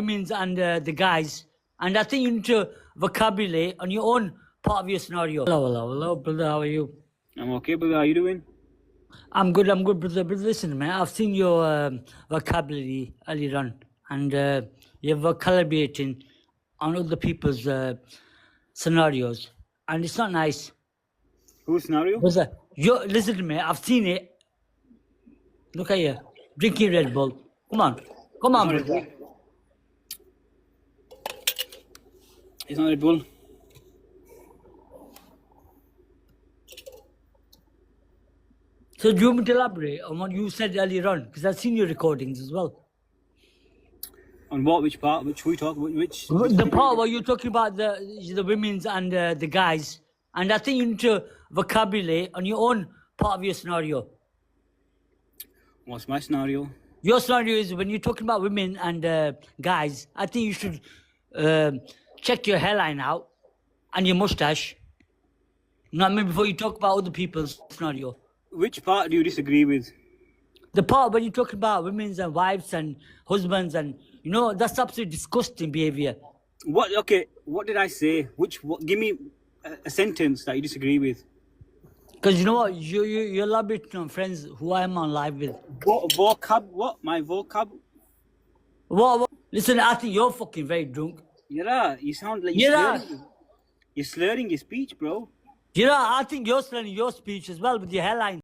women's and the guys, and I think you need to vocabulary on your own part of your scenario. Hello, brother. How are you? I'm okay, brother. How you doing? I'm good, brother. But listen, man, I've seen your vocabulary earlier on, and you're vocabulating on other people's scenarios, and it's not nice. Whose scenario? Brother, listen to me. I've seen it. Look at you, drinking Red Bull. Come on, brother. It's not Red Bull. So do you want me to elaborate on what you said earlier on? Because I've seen your recordings as well. On what? Which part? Which we talk? Which? The part where you're talking about the women's and the guys, and I think you need to vocabulary on your own part of your scenario. What's my scenario? Your scenario is when you're talking about women and guys, I think you should check your hairline out and your mustache. You know what I mean? Before you talk about other people's scenario. Which part do you disagree with? The part when you're talking about women's and wives and husbands and, you know, that's absolutely disgusting behavior. What? Okay. What did I say? Give me a sentence that you disagree with. Because you know what? You're elaborating on friends who I'm on live with. Vocab? What? My vocab? What? Listen, I think you're fucking very drunk. Yeah, you sound like you're slurring your speech, bro. Yeah, I think you're slurring your speech as well with your hairline.